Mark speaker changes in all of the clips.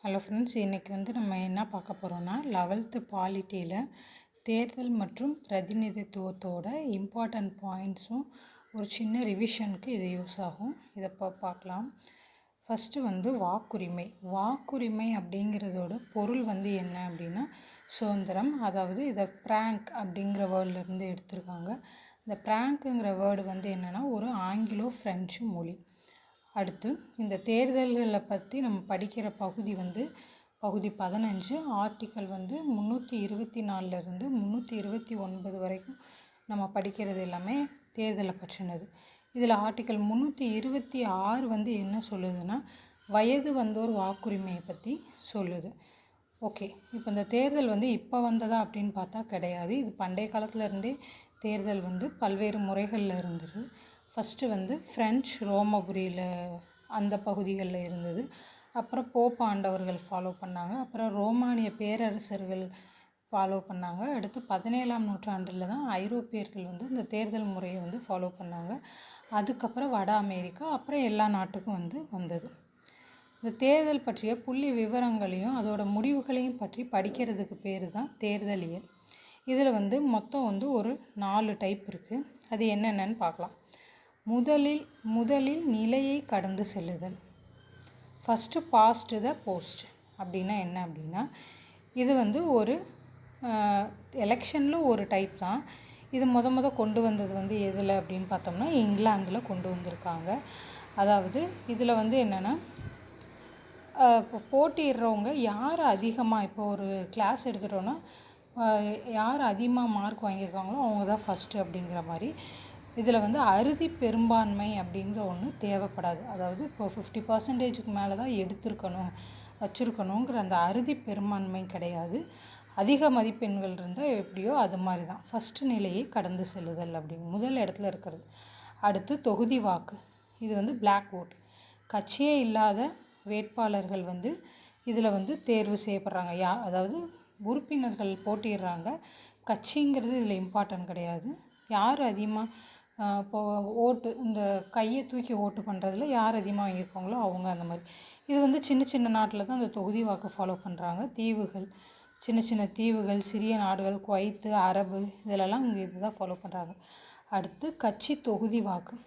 Speaker 1: Hello friends, இன்றைக்கி நம்ம என்ன பார்க்க போகிறோன்னா 11th பாலிட்டியில் தேர்தல் மற்றும் பிரதிநிதித்துவத்தோட இம்பார்ட்டண்ட் பாயிண்ட்ஸும் ஒரு சின்ன ரிவிஷனுக்கு இது யூஸ் ஆகும். இதை பார்க்கலாம். ஃபஸ்ட்டு வாக்குரிமை. வாக்குரிமை அப்படிங்கிறதோட பொருள் என்ன அப்படின்னா சுதந்திரம். அதாவது இதை ப்ராங்க் அப்படிங்கிற வேர்ட்லேருந்து எடுத்திருக்காங்க. இந்த ப்ராங்க்குங்கிற வேர்டு என்னென்னா ஒரு ஆங்கிலோ ஃப்ரெஞ்சு மொழி. அடுத்து இந்த தேர்தல்களை பற்றி நம்ம படிக்கிற பகுதி பகுதி 15 ஆர்டிக்கல் 324லேருந்து 329 வரைக்கும் நம்ம படிக்கிறது எல்லாமே தேர்தலை பற்றினது. இதில் ஆர்டிக்கல் 326 என்ன சொல்லுதுன்னா வயது வந்தோர் வாக்குரிமையை பற்றி சொல்லுது. ஓகே, இப்போ இந்த தேர்தல் இப்போ வந்ததா அப்படின்னு பார்த்தா கிடையாது. இது பண்டைய காலத்துலேருந்தே தேர்தல் பல்வேறு முறைகளில் இருந்தது. ஃபஸ்ட்டு ஃப்ரெஞ்ச் ரோமபுரியில் அந்த பகுதிகளில் இருந்தது. அப்புறம் போப் ஆண்டவர்கள் ஃபாலோ பண்ணாங்க. அப்புறம் ரோமானிய பேரரசர்கள் ஃபாலோ பண்ணாங்க. அடுத்து 17ஆம் நூற்றாண்டில் தான் ஐரோப்பியர்கள் இந்த தேர்தல் முறையை ஃபாலோ பண்ணாங்க. அதுக்கப்புறம் வட அமெரிக்கா, அப்புறம் எல்லா நாட்டுக்கும் வந்தது. இந்த தேர்தல் பற்றிய புள்ளி விவரங்களையும் அதோட முடிவுகளையும் பற்றி படிக்கிறதுக்கு பேர் தான் தேர்தலியல். இதில் மொத்தம் ஒரு 4 டைப் இருக்குது. அது என்னென்னு பார்க்கலாம். முதலில் நிலையை கடந்து செல்லுதல். ஃபஸ்ட்டு பாஸ்ட் த போஸ்ட் அப்படின்னா என்ன அப்படின்னா இது ஒரு எலெக்ஷனில் ஒரு டைப் தான். இது கொண்டு வந்தது எதில் அப்படின்னு பார்த்தோம்னா இங்கிலாந்தில் கொண்டு வந்திருக்காங்க. அதாவது இதில் என்னென்னா இப்போ போட்டியிடுறவங்க யார் அதிகமாக, இப்போ ஒரு கிளாஸ் எடுத்துட்டோன்னா யார் அதிகமாக மார்க் வாங்கியிருக்காங்களோ அவங்க தான் ஃபஸ்ட்டு அப்படிங்கிற மாதிரி. இதில் அறுதி பெரும்பான்மை அப்படிங்கிற ஒன்று தேவைப்படாது. அதாவது இப்போ 50% மேலே தான் வச்சுருக்கணுங்கிற அந்த அறுதி பெரும்பான்மை கிடையாது. அதிக மதிப்பெண்கள் இருந்தால் எப்படியோ அது மாதிரி தான் ஃபஸ்ட்டு நிலையை கடந்து செல்லுதல் அப்படிங்க முதல் இடத்துல இருக்கிறது. அடுத்து தொகுதி வாக்கு. இது பிளாக் ஓட். கட்சியே இல்லாத வேட்பாளர்கள் இதில் தேர்வு செய்யப்படுறாங்க. அதாவது உறுப்பினர்கள் போட்டிடுறாங்க. கட்சிங்கிறது இதில் இம்பார்ட்டன்ட் கிடையாது. யார் அதிகமாக இப்போது ஓட்டு இந்த கையை தூக்கி ஓட்டு பண்ணுறதுல யார் அதிகமாக வாங்கியிருக்காங்களோ அவங்க அந்த மாதிரி. இது சின்ன சின்ன நாட்டில் தான் அந்த தொகுதி வாக்கு ஃபாலோ பண்ணுறாங்க. தீவுகள், சின்ன சின்ன தீவுகள், சிறிய நாடுகள், குவைத்து, அரபு இதிலெல்லாம் இங்கே இது தான் ஃபாலோ பண்ணுறாங்க. அடுத்து கட்சி தொகுதி வாக்கு,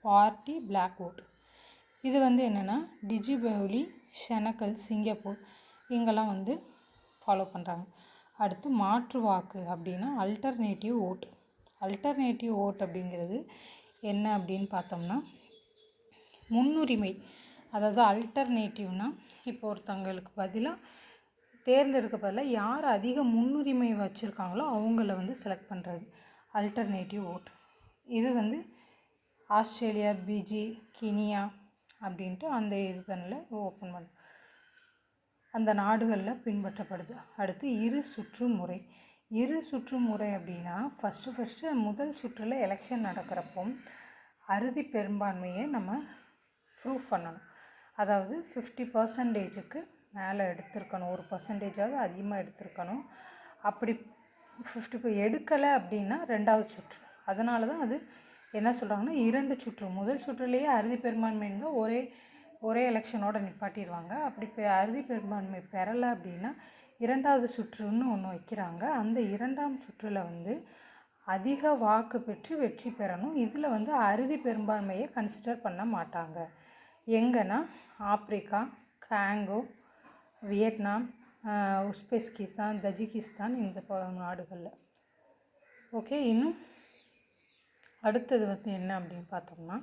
Speaker 1: பார்ட்டி பிளாக் ஓட். இது என்னென்னா டிஜிபவுலி, செனகல், சிங்கப்பூர் இங்கெல்லாம் ஃபாலோ பண்ணுறாங்க. அடுத்து மாற்று வாக்கு அப்படின்னா அல்டர்னேட்டிவ் ஓட். அல்டர்னேட்டிவ் ஓட் அப்படிங்கிறது என்ன அப்படின்னு பார்த்தோம்னா முன்னுரிமை. அதாவது அல்டர்னேட்டிவ்னால் இப்போ ஒருத்தங்களுக்கு பதிலாக தேர்ந்தெடுக்க பதிலாக யார் அதிக முன்னுரிமை வச்சுருக்காங்களோ அவங்கள செலக்ட் பண்ணுறது அல்டர்னேட்டிவ் ஓட். இது ஆஸ்திரேலியா, பிஜி, கினியா அப்படின்ட்டு அந்த இதுகளில் ஓப்பன் பண்ண அந்த நாடுகளில் பின்பற்றப்படுது. அடுத்து இரு சுற்று முறை. இரு சுற்று முறை அப்படின்னா ஃபஸ்ட்டு முதல் சுற்றில் எலெக்ஷன் நடக்கிறப்போ அறுதி பெரும்பான்மையை நம்ம ப்ரூவ் பண்ணணும். அதாவது 50%க்கு மேலே எடுத்திருக்கணும், 1% அதிகமாக எடுத்திருக்கணும். அப்படி 50 எடுக்கலை அப்படின்னா ரெண்டாவது சுற்று. அதனால தான் அது என்ன சொல்கிறாங்கன்னா 2 சுற்று. முதல் சுற்றுலேயே அறுதி பெரும்பான்மை இருந்தால் ஒரே எலெக்ஷனோட நிப்பாட்டிடுவாங்க. அப்படி அறுதி பெரும்பான்மை பெறலை அப்படின்னா இரண்டாவது சுற்றுன்னு ஒன்று வைக்கிறாங்க. அந்த இரண்டாம் சுற்றில் அதிக வாக்கு பெற்று வெற்றி பெறணும். இதில் அறுதி பெரும்பான்மையை கன்சிடர் பண்ண மாட்டாங்க. எங்கன்னா Africa, Congo, Vietnam, Uzbekistan, Tajikistan இந்த நாடுகளில். ஓகே, இன்னும் அடுத்தது என்ன அப்படின்னு பார்த்தோம்னா